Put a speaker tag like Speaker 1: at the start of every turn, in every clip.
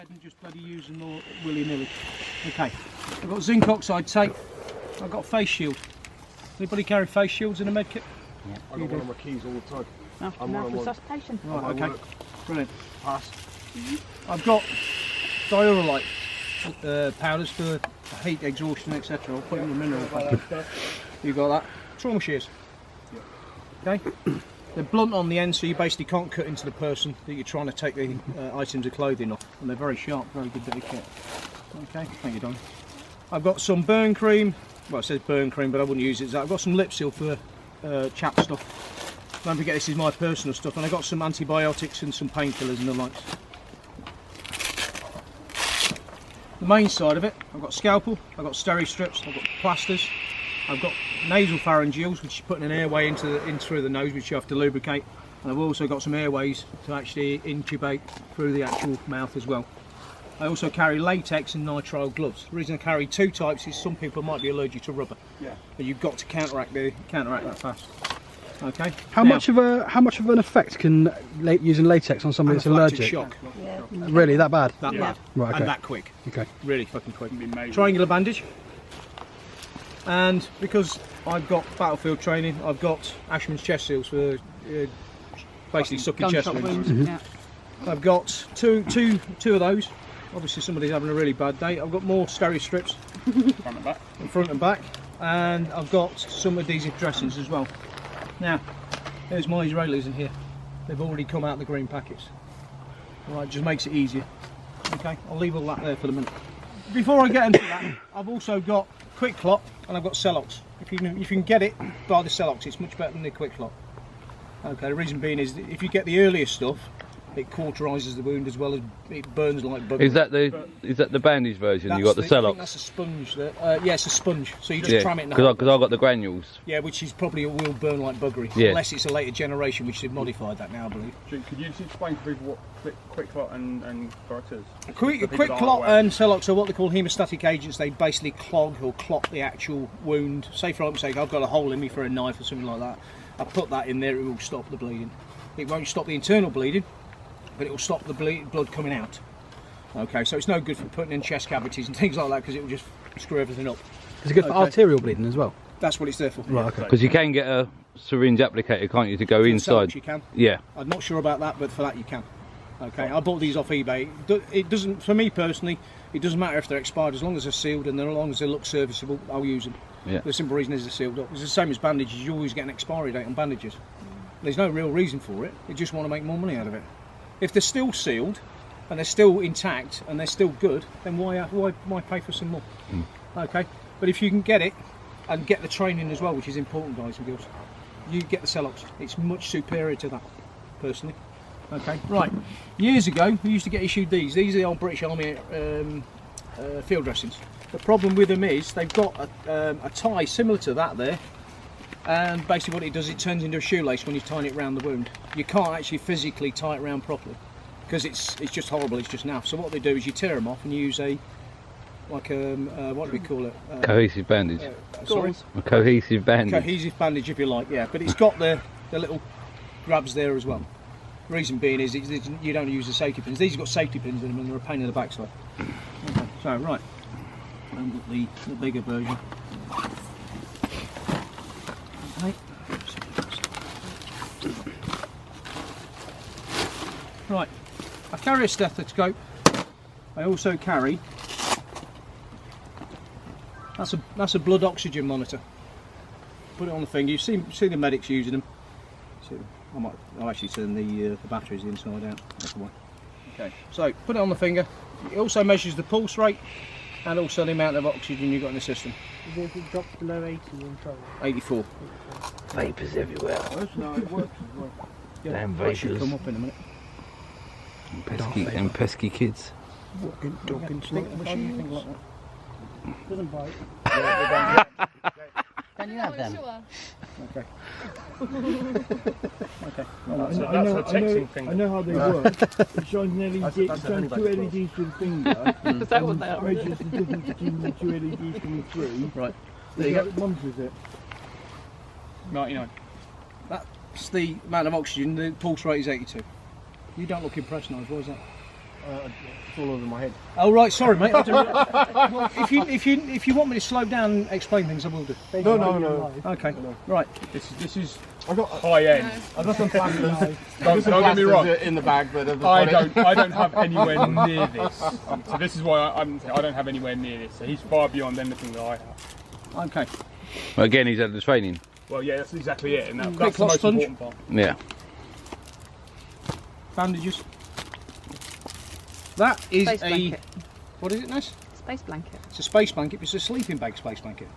Speaker 1: ahead and just bloody use them all willy-nilly. Okay, I've got zinc oxide tape. I've got a face shield. Anybody carry face shields in a med kit?
Speaker 2: Yeah. I got one on my keys all the time.
Speaker 3: No,
Speaker 2: I'm
Speaker 3: no
Speaker 2: on one.
Speaker 3: resuscitation.
Speaker 1: Right, okay, brilliant.
Speaker 2: Pass.
Speaker 1: I've got diurolite powders for heat exhaustion, etc. I'll put in the mineral pack. You got that? Trauma shears. Yeah. Okay. They're blunt on the end, so you basically can't cut into the person that you're trying to take the items of clothing off, and they're very sharp, very good bit of kit. Okay, thank you, Don. I've got some burn cream. Well, it says burn cream, but I wouldn't use it. I've got some lip seal for chap stuff. Don't forget, this is my personal stuff, and I've got some antibiotics and some painkillers and the likes. The main side of it, I've got scalpel, I've got steri strips, I've got plasters, I've got nasal pharyngeals, which is putting an airway in through the nose, which you have to lubricate, and I've also got some airways to actually intubate through the actual mouth as well. I also carry latex and nitrile gloves. The reason I carry two types is some people might be allergic to rubber. Yeah. But you've got to counteract that fast. Okay.
Speaker 4: How much of an effect can using latex on somebody that's allergic?
Speaker 1: Shock.
Speaker 3: Yeah.
Speaker 4: Really, that bad?
Speaker 1: That bad.
Speaker 4: Right, okay.
Speaker 1: And that quick.
Speaker 4: Okay.
Speaker 1: Really fucking quick. Triangular bandage. And because I've got battlefield training, I've got Ashman's chest seals for basically sucking chest wounds.
Speaker 3: Yeah.
Speaker 1: I've got two of those. Obviously somebody's having a really bad day. I've got more steri strips.
Speaker 2: Front and back.
Speaker 1: In front and back. And I've got some adhesive dressings as well. Now, there's my Israelis in here. They've already come out the green packets. Alright, just makes it easier. Okay, I'll leave all that there for the minute. Before I get into that, I've also got Quick Clot and I've got Celox. If you can get it, buy the Celox, it's much better than the Quick Clot. Okay, the reason being is that if you get the earlier stuff, it cauterises the wound as well as it burns like butter.
Speaker 5: Is that the bandage version? You got the
Speaker 1: I think
Speaker 5: Celox?
Speaker 1: that's a sponge. Yeah, it's a sponge. So you just cram it in the
Speaker 5: because I've got the granules.
Speaker 1: Yeah, which is probably will burn like buggery.
Speaker 5: Yeah.
Speaker 1: Unless it's a later generation, which they've modified that now, I believe.
Speaker 2: Could you just explain to people what Quick Clot and Clot is?
Speaker 1: Quick Clot and Celox are what they call hemostatic agents. They basically clog or clot the actual wound. Say for argument's sake, I've got a hole in me for a knife or something like that. I put that in there, it will stop the bleeding. It won't stop the internal bleeding, but it will stop the blood coming out. Okay, so it's no good for putting in chest cavities and things like that because it will just screw everything up.
Speaker 4: Is it good for arterial bleeding as well?
Speaker 1: That's what it's there for.
Speaker 4: Right, okay.
Speaker 5: Because you can get a syringe applicator, can't you, to go inside?
Speaker 1: Celox you can.
Speaker 5: Yeah.
Speaker 1: I'm not sure about that, but for that you can. Okay, I bought these off eBay. It doesn't, for me personally, it doesn't matter if they're expired as long as they're sealed and as long as they look serviceable, I'll use them.
Speaker 5: Yeah.
Speaker 1: The simple reason is they're sealed up. It's the same as bandages. You always get an expiry date on bandages. There's no real reason for it. They just want to make more money out of it. If they're still sealed and they're still intact and they're still good, then why pay for some more? Okay, but if you can get it and get the training as well, which is important, guys and girls, you get the Celox. It's much superior to that, personally. Okay, right. Years ago, we used to get issued these. These are the old British Army field dressings. The problem with them is they've got a tie similar to that there, and basically what it does, it turns into a shoelace when you tie it around the wound. You can't actually physically tie it around properly because it's just horrible. It's just naff. So what they do is you tear them off and you use what do we call it?
Speaker 5: Cohesive bandage.
Speaker 1: Sorry,
Speaker 5: A cohesive bandage.
Speaker 1: cohesive bandage, if you like. Yeah, but it's got the little grabs there as well. The reason being is you don't use the safety pins. These have got safety pins in them and they're a pain in the backside. Okay, so right, I've got the bigger version. Okay. Right, I carry a stethoscope. I also carry, that's a blood oxygen monitor. Put it on the finger. You see the medics using them. So I'll actually turn the batteries inside out. That's the one. Okay, so put it on the finger. It also measures the pulse rate and also the amount of oxygen you've got in the system.
Speaker 3: If it drops below 80, you're in trouble.
Speaker 1: 84.
Speaker 5: Vapours everywhere.
Speaker 2: No, it works as well.
Speaker 1: Yeah,
Speaker 5: Damn
Speaker 1: that should
Speaker 5: vapours.
Speaker 1: come up in a minute.
Speaker 5: And pesky kids.
Speaker 1: Talking slow. Anything like that.
Speaker 3: Doesn't bite. Can you have them?
Speaker 1: Okay. Okay.
Speaker 6: I know how they work. It shines an LED, it shines two LEDs to the finger.
Speaker 3: Is that what they are?
Speaker 6: Measures the difference between the two LEDs coming through.
Speaker 1: Right. There you go.
Speaker 6: Monitors it.
Speaker 2: 99.
Speaker 1: That's the amount of oxygen. The pulse rate is 82. You don't look impressed, Nigel. Why is that?
Speaker 6: It's all over my head.
Speaker 1: Oh right, sorry mate. I don't- well, if you want me to slow down and explain things, I will do.
Speaker 6: No.
Speaker 1: Okay. Right.
Speaker 2: This is
Speaker 6: I got
Speaker 2: high end.
Speaker 6: I got some plasters.
Speaker 2: Don't get me wrong.
Speaker 6: In the bag, but
Speaker 2: I don't have anywhere near this. So this is why I don't have anywhere near this. So he's far beyond anything that I have.
Speaker 1: Okay.
Speaker 5: Well, again, he's had the training.
Speaker 2: Well, yeah, that's exactly it, and that's
Speaker 1: Quick
Speaker 2: the most
Speaker 1: sponge.
Speaker 2: important part.
Speaker 5: Yeah.
Speaker 1: Bandages. That is
Speaker 7: Space
Speaker 1: a.
Speaker 7: blanket.
Speaker 1: What is it, Ness?
Speaker 7: Space blanket.
Speaker 1: It's a space blanket. But it's a sleeping bag space blanket.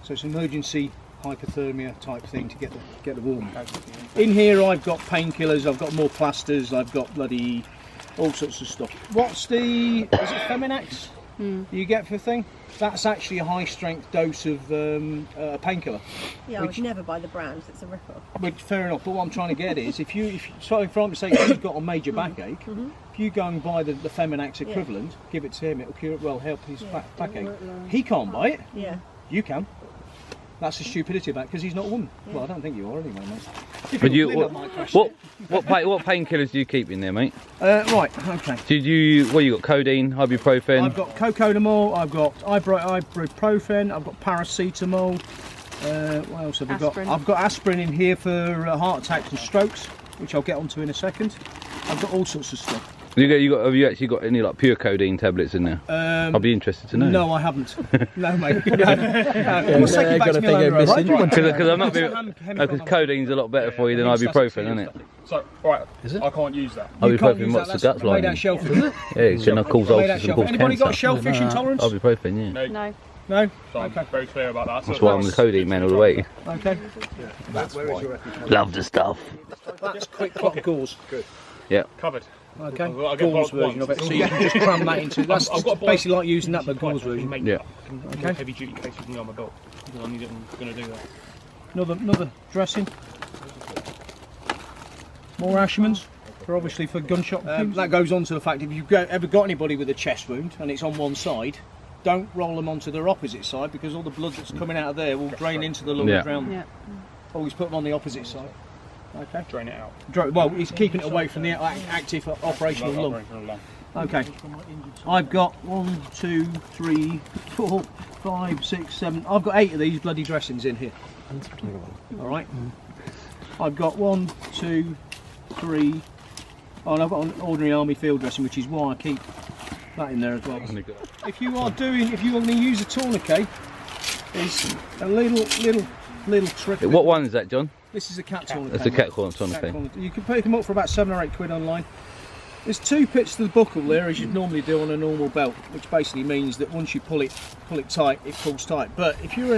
Speaker 1: So it's an emergency hypothermia type thing to get the warm. In here, I've got painkillers. I've got more plasters. I've got bloody all sorts of stuff. What's the? Is it Feminax? You get for the thing? That's actually a high strength dose of a painkiller.
Speaker 8: Yeah, I would never buy the brand. It's a rip-off.
Speaker 1: But fair enough. But what I'm trying to get is, if you so for argument's sake, if you've got a major backache, if you go and buy the Feminax equivalent, give it to him, it'll cure it. Well, help his backache. He can't buy it.
Speaker 8: Yeah.
Speaker 1: You can. That's the stupidity about it, because he's not a woman. Well, I don't think you are anyway, mate.
Speaker 5: But you,
Speaker 1: Linda might question
Speaker 5: what painkillers do you keep in there, mate?
Speaker 1: it. Right. Okay.
Speaker 5: Did you? Well, you got codeine, ibuprofen.
Speaker 1: I've got cocodamol. I've got ibuprofen. I've got paracetamol. What else have I got?
Speaker 7: Aspirin.
Speaker 1: I've got aspirin in here for heart attacks and strokes, which I'll get onto in a second. I've got all sorts of stuff.
Speaker 5: Have you actually got any like pure codeine tablets in there? I'll be interested to know.
Speaker 1: No, I haven't. No, mate. We'll take it back to me later, all right?
Speaker 5: Because I'm not because codeine's a lot better for you than ibuprofen, isn't it?
Speaker 2: So, right, I can't use that.
Speaker 1: You can't
Speaker 5: Ibuprofen
Speaker 1: use
Speaker 5: what's
Speaker 1: that.
Speaker 5: the
Speaker 1: That's
Speaker 5: guts
Speaker 1: made
Speaker 5: lining?
Speaker 1: out of shellfish.
Speaker 5: Yeah, it's going to cause
Speaker 1: Made out of
Speaker 5: ulcers and
Speaker 1: shellfish.
Speaker 5: cause
Speaker 1: Anybody got
Speaker 5: cancer.
Speaker 1: shellfish intolerance?
Speaker 5: Ibuprofen, yeah.
Speaker 7: No.
Speaker 1: No?
Speaker 2: So I'm very clear about that.
Speaker 5: That's why I'm the codeine man all the way.
Speaker 1: Okay.
Speaker 5: Love the stuff.
Speaker 1: That's quick clot gauze.
Speaker 5: Yeah.
Speaker 2: Covered.
Speaker 1: Okay.
Speaker 2: I'll get
Speaker 1: Gauze
Speaker 2: both
Speaker 1: version of it.
Speaker 2: once.
Speaker 1: So you can just cram that into. That's
Speaker 2: I've got
Speaker 1: basically like using that, but gauze version.
Speaker 5: Yeah.
Speaker 1: Okay.
Speaker 2: Heavy duty cases can go on my belt. Because I'm going to do that.
Speaker 1: Another dressing. More Ashmans. For gunshot. That goes on to the fact if you've ever got anybody with a chest wound and it's on one side, don't roll them onto their opposite side, because all the blood that's coming out of there will drain into the lungs around.
Speaker 7: Yeah.
Speaker 1: Always put them on the opposite side. Okay.
Speaker 2: Drain it out.
Speaker 1: Well, he's keeping it away from the active operational lung. Okay. I've got 1, 2, 3, 4, 5, 6, 7. I've got 8 of these bloody dressings in here. All right. I've got 1, 2, 3. Oh, and I've got an ordinary army field dressing, which is why I keep that in there as well. If you want to use a tourniquet, is a little trick.
Speaker 5: What one is that, John?
Speaker 1: This is a cat tourniquet.
Speaker 5: That's a cat tourniquet.
Speaker 1: You can pick them up for about 7 or 8 quid online. There's 2 pits to the buckle there, as you'd normally do on a normal belt, which basically means that once you pull it tight, it pulls tight. But if you're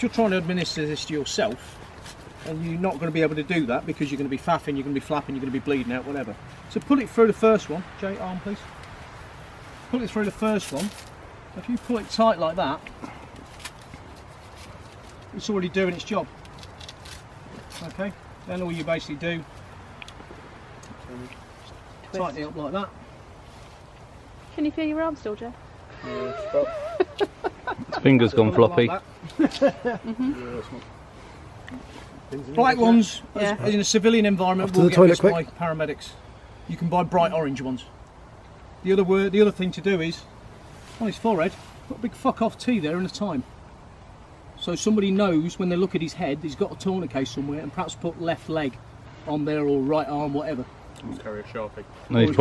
Speaker 1: trying to administer this to yourself, and you're not going to be able to do that because you're going to be faffing, you're going to be flapping, you're going to be bleeding out, whatever. So pull it through the first one. Jay, arm please. Pull it through the first one. If you pull it tight like that, it's already doing its job. Okay, then all you basically do, tighten it up like that.
Speaker 7: Can you feel your arm still, Jeff?
Speaker 5: His finger's gone floppy.
Speaker 1: Like Black ones, as in a civilian environment, will get used by paramedics. You can buy bright orange ones. The other thing to do is, on his forehead, put a big fuck off T there in a time. So somebody knows when they look at his head, he's got a tourniquet somewhere, and perhaps put left leg on there or right arm, whatever.
Speaker 2: Carry a Sharpie.
Speaker 5: No, he's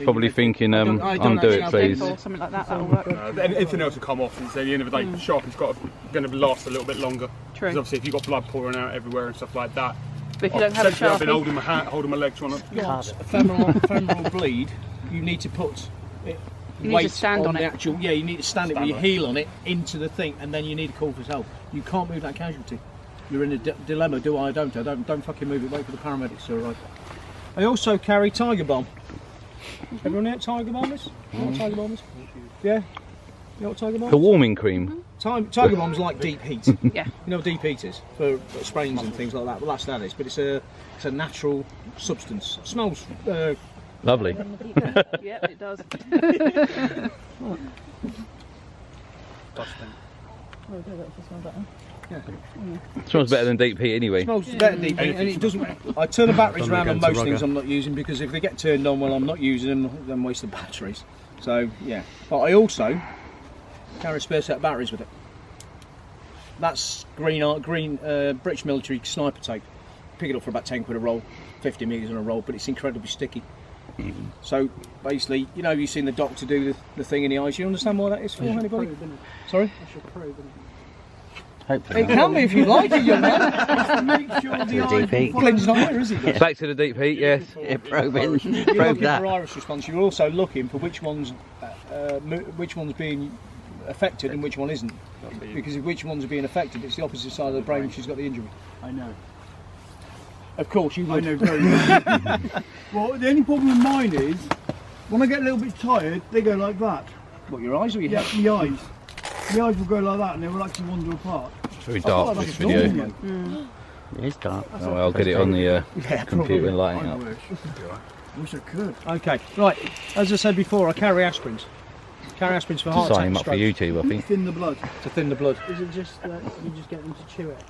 Speaker 5: probably thinking, undo it, please.
Speaker 7: Or something like that, that'll work.
Speaker 2: Anything else will come off, and so at the end of the day, the Sharpie's going to last a little bit longer.
Speaker 7: True.
Speaker 2: Because obviously, if you've got blood pouring out everywhere and stuff like that,
Speaker 7: But if you don't have a
Speaker 2: essentially I've been
Speaker 7: Sharpie,
Speaker 2: holding my legs on it.
Speaker 1: Got femoral bleed, you need to put it,
Speaker 7: You need
Speaker 1: weight
Speaker 7: to stand on
Speaker 1: the
Speaker 7: it.
Speaker 1: actual. Yeah, you need to stand it with your heel on it into the thing, and then you need to call for help. You can't move that casualty. You're in a dilemma. Do I? Don't I? Don't fucking move it. Wait for the paramedics to arrive. I also carry Tiger Bomb. Everyone know what Tiger Bomb is? You know what Tiger Bomb is? Yeah. You know what Tiger Bomb is?
Speaker 5: The warming cream.
Speaker 1: Tiger Bomb's like deep heat.
Speaker 7: yeah.
Speaker 1: You know what deep heat is for sprains and things like that. Well, that's what that is. But it's a natural substance. It smells.
Speaker 5: Lovely.
Speaker 7: Yep, it does.
Speaker 5: Smells better than deep heat anyway.
Speaker 1: Smells better deep, and it doesn't. I turn the batteries around on most things I'm not using, because if they get turned on while I'm not using them, then waste the batteries. So yeah, but I also carry a spare set of batteries with it. That's green British military sniper tape. Pick it up for about 10 quid a roll, 50 metres on a roll, but it's incredibly sticky. So basically, you know, you've seen the doctor do the thing in the eyes. You understand why that is for, anybody? Sorry?
Speaker 3: That's your probe, isn't it?
Speaker 5: Hopefully.
Speaker 1: It can be if you like it, young man.
Speaker 6: Make sure the
Speaker 3: deep heat.
Speaker 1: Glenn's not here, is he?
Speaker 5: Back to the deep heat, yes.
Speaker 3: Yeah, probing.
Speaker 1: You're
Speaker 3: Probe
Speaker 1: looking
Speaker 3: that.
Speaker 1: for iris response. You're also looking for which one's being affected and which one isn't. Because if which ones are being affected, it's the opposite side of the brain which has got the injury.
Speaker 6: I know.
Speaker 1: Of course, you
Speaker 6: I
Speaker 1: would.
Speaker 6: know very well. Well, the only problem with mine is, when I get a little bit tired, they go like that.
Speaker 1: What, your eyes or your
Speaker 6: Yeah,
Speaker 1: head?
Speaker 6: the eyes. The eyes will go like that and they will actually wander apart.
Speaker 5: Very dark, this
Speaker 1: that's
Speaker 5: video.
Speaker 1: normal.
Speaker 3: It is dark.
Speaker 5: Oh, well, I'll get it on the computer and lighting
Speaker 6: I
Speaker 5: up.
Speaker 6: wish. I wish I could.
Speaker 1: Okay, right. As I said before, I carry aspirins. Carry aspirins for heart
Speaker 5: Sign
Speaker 1: attack
Speaker 5: him
Speaker 1: and
Speaker 5: up for
Speaker 1: stroke,
Speaker 5: YouTube, I think.
Speaker 6: Thin the blood.
Speaker 1: to thin the blood.
Speaker 3: Is it just that you just get them to chew it?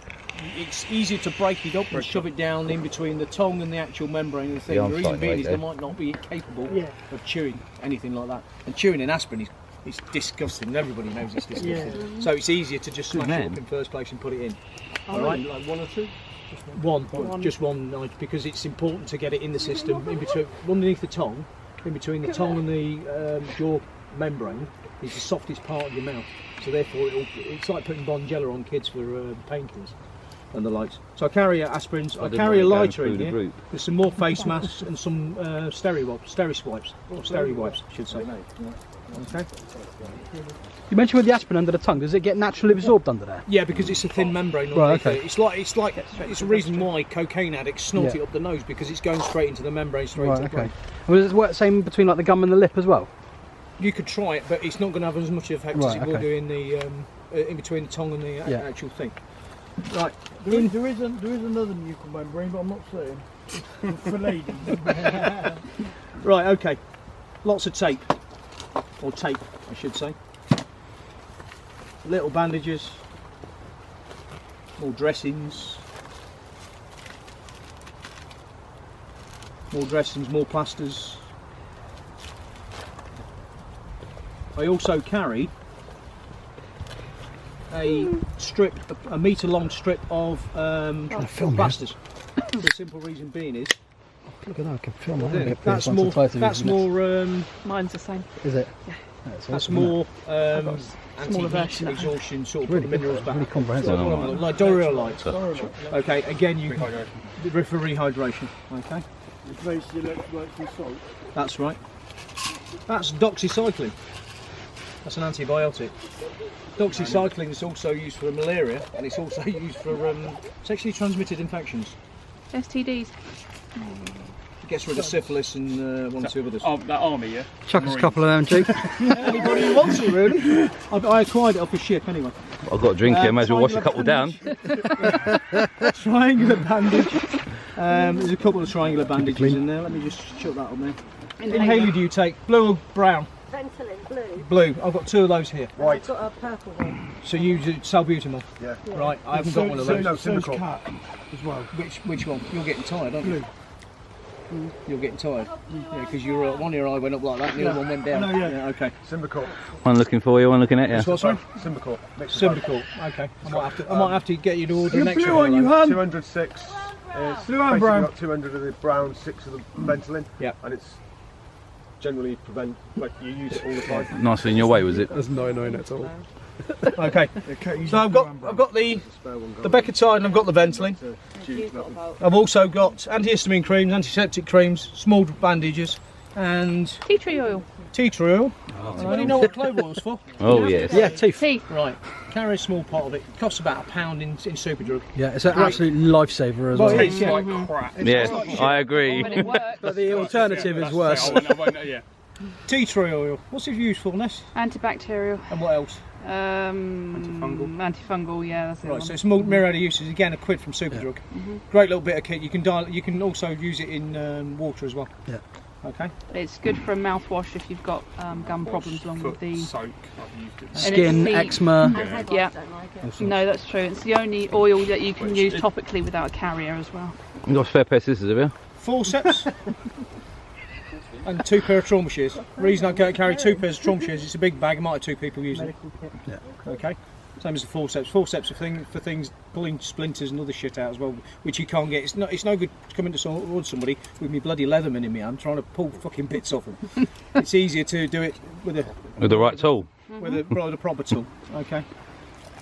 Speaker 1: It's easier to break it up and shove it down in between the tongue and the actual membrane of the thing.
Speaker 5: Yeah, I'm
Speaker 1: The reason
Speaker 5: slightly
Speaker 1: being
Speaker 5: late
Speaker 1: is
Speaker 5: there.
Speaker 1: they might not be capable
Speaker 3: Yeah.
Speaker 1: of chewing anything like that. And chewing an aspirin is it's disgusting. Everybody knows it's disgusting.
Speaker 3: Yeah.
Speaker 1: So it's easier to just smash it
Speaker 5: man.
Speaker 1: up in first place and put it in.
Speaker 3: Oh,
Speaker 1: All right,
Speaker 6: Like one or two?
Speaker 1: one, just one knife, because it's important to get it in the system, in between, underneath the tongue, in between the tongue and the jaw membrane. Is the softest part of your mouth, so therefore it's like putting Bonjela on kids for painkillers and the likes. So I carry aspirins, I carry a lighter in here. There's some more face masks and some steri-swipes, or steri-wipes, I should say. Okay.
Speaker 4: You mentioned with the aspirin under the tongue, does it get naturally absorbed under there?
Speaker 1: Yeah, because it's a thin membrane.
Speaker 4: Right,
Speaker 1: Underneath
Speaker 4: okay.
Speaker 1: it. It's a reason why cocaine addicts snort it up the nose, because it's going straight into the membrane, straight
Speaker 4: Right,
Speaker 1: into the
Speaker 4: okay.
Speaker 1: brain.
Speaker 4: Well, does it work the same between like the gum and the lip as well?
Speaker 1: You could try it, but it's not going to have as much effect as
Speaker 4: Right,
Speaker 1: it will
Speaker 4: okay.
Speaker 1: do in the in between the tongue and the
Speaker 4: Yeah.
Speaker 1: actual thing. Right.
Speaker 6: There is another nuclear membrane, but I'm not saying. For ladies.
Speaker 1: Right, okay. Lots of tape. Or tape, I should say. Little bandages. More dressings. More dressings, more plasters. I also carry a strip, a metre long strip of plasters. The simple reason being is
Speaker 4: Look at that, I can film that.
Speaker 1: that's more. That's more.
Speaker 7: Mine's the same.
Speaker 4: Is it?
Speaker 7: Yeah.
Speaker 1: That's more
Speaker 7: smaller
Speaker 1: anti-heat
Speaker 7: version at home.
Speaker 1: exhaustion, sort of
Speaker 4: Really
Speaker 1: put the minerals
Speaker 4: good,
Speaker 1: back.
Speaker 4: really comprehensive.
Speaker 1: Sort of like Doria Light. Okay, again you for rehydration. Okay,
Speaker 6: Replace the electrolytes with salt.
Speaker 1: that's right. That's doxycycline. That's an antibiotic. Doxycycline is also used for malaria, and it's also used for sexually transmitted infections.
Speaker 7: STDs.
Speaker 1: It gets rid of syphilis and one or two others.
Speaker 2: Oh, that army, yeah?
Speaker 4: Chuck us a couple of them, Jake.
Speaker 1: Anybody who wants it, really. I acquired it off a ship anyway.
Speaker 5: I've got a drink here, may as well wash a couple down.
Speaker 1: Triangular bandage. There's a couple of triangular bandages in there. Let me just shut that up there. Inhaler do you take? Blue or brown?
Speaker 8: Ventolin blue.
Speaker 1: Blue. I've got two of those here.
Speaker 8: I've got a purple one.
Speaker 1: So you use salbutamol?
Speaker 6: Yeah.
Speaker 1: Right, I haven't got one of those.
Speaker 6: So's cat as well.
Speaker 1: Which one? You're getting tired, aren't you? You're getting tired. Yeah, because one of your eye went up like that and the other one went down.
Speaker 6: No, yeah.
Speaker 1: Okay.
Speaker 6: Symbicort.
Speaker 5: One looking for you, one looking at you.
Speaker 1: That's what, sorry?
Speaker 6: Symbicort.
Speaker 1: Symbicort. Okay. I might have to get you to order
Speaker 6: You
Speaker 1: an extra
Speaker 6: blue one,
Speaker 1: one.
Speaker 6: you had.
Speaker 9: 206.
Speaker 6: Blue and brown.
Speaker 9: Got 200 of the brown, 6 of the Ventolin.
Speaker 1: Yeah.
Speaker 9: And it's generally like you use it all the time.
Speaker 5: Nicely in your way, was it?
Speaker 9: There's no at all.
Speaker 1: Okay. So I've got the Becatide and I've got the Ventolin. I've also got antihistamine creams, antiseptic creams, small bandages, and
Speaker 7: Tea tree oil.
Speaker 1: tea tree oil. Do you know what clove oil's for?
Speaker 5: Oh, yes.
Speaker 4: Yeah, teeth.
Speaker 7: Tea.
Speaker 1: Right. Carry a small pot of it. Costs about £1 in Superdrug.
Speaker 4: Yeah, it's an absolute lifesaver as well.
Speaker 1: Well,
Speaker 2: Tastes
Speaker 1: yeah.
Speaker 2: like crap.
Speaker 5: Yes, I agree.
Speaker 7: When it works.
Speaker 1: But the alternative is worse.
Speaker 2: Yeah.
Speaker 1: Tea tree oil. What's it used for, Ness?
Speaker 7: Antibacterial.
Speaker 1: And what else?
Speaker 7: Antifungal, yeah, that's it.
Speaker 1: Right, so it's myriad of uses. Again, £1 from Superdrug. Great little bit of kit. You can also use it in water as well.
Speaker 4: Yeah.
Speaker 1: Okay.
Speaker 7: It's good for a mouthwash if you've got gum problems along with the...
Speaker 2: soak. I've used it.
Speaker 4: Skin,
Speaker 7: the-
Speaker 4: eczema.
Speaker 8: And headlights
Speaker 7: Yeah.
Speaker 8: don't like it.
Speaker 7: No, that's true. It's the only oil that you can use topically without a carrier as well.
Speaker 5: You got a spare pair of scissors, have you?
Speaker 1: Forceps and 2 pair of trauma shears. The reason I carry 2 pairs of trauma shears, it's a big bag, I might have 2 people using it.
Speaker 3: Medical kit.
Speaker 1: Okay. Same as the forceps. Forceps are for things pulling splinters and other shit out as well, which you can't get. It's no good coming towards somebody with me bloody Leatherman in my hand trying to pull fucking bits off them. It's easier to do it with
Speaker 5: With the right tool.
Speaker 1: with a proper tool. Okay.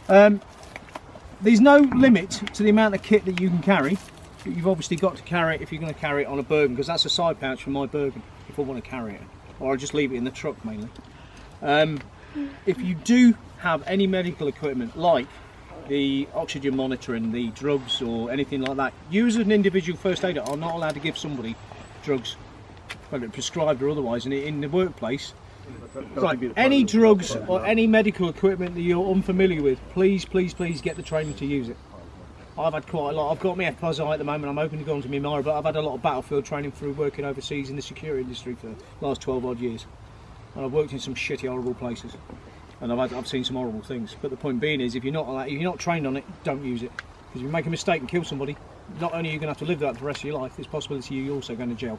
Speaker 1: There's no limit to the amount of kit that you can carry. But you've obviously got to carry it if you're going to carry it on a Bergen, because that's a side pouch for my Bergen if I want to carry it, or I'll just leave it in the truck mainly. If you do have any medical equipment like the oxygen monitoring, the drugs or anything like that, you as an individual first aider are not allowed to give somebody drugs, whether prescribed or otherwise, and in the workplace. Right, any drugs or any medical equipment that you're unfamiliar with, please get the training to use it. I've had quite a lot. I've got my FPOS at the moment. I'm hoping to go on to my MIRA, but I've had a lot of battlefield training through working overseas in the security industry for the last 12 odd years. And I've worked in some shitty, horrible places, and I've seen some horrible things. But the point being is, if you're not trained on it, don't use it. Because if you make a mistake and kill somebody, not only are you going to have to live that for the rest of your life, there's a possibility you're also going to jail.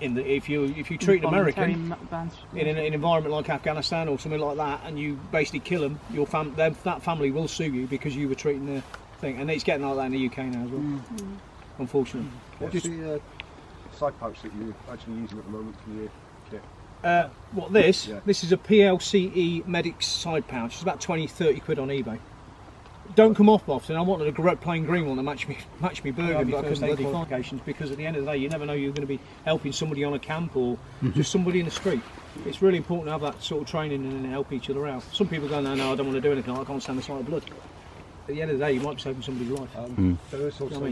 Speaker 1: If you treat an American in an environment like Afghanistan or something like that, and you basically kill them, that family will sue you because you were treating their thing, and it's getting like that in the UK now as well. Unfortunately.
Speaker 9: What's the side pouch that you're actually using at the moment for your kit?
Speaker 1: What this?
Speaker 9: Yeah.
Speaker 1: This is a PLCE Medics side pouch. It's about 20-30 quid on eBay. Don't come off often. I wanted a plain green one to match me Bergen, but I couldn't bloody qualifications, because at the end of the day, you never know you're going to be helping somebody on a camp or just somebody in the street. It's really important to have that sort of training and help each other out. Some people go, no, I don't want to do anything. I can't stand the sight of blood. At the end of the day, you might be saving somebody's life.
Speaker 9: There is also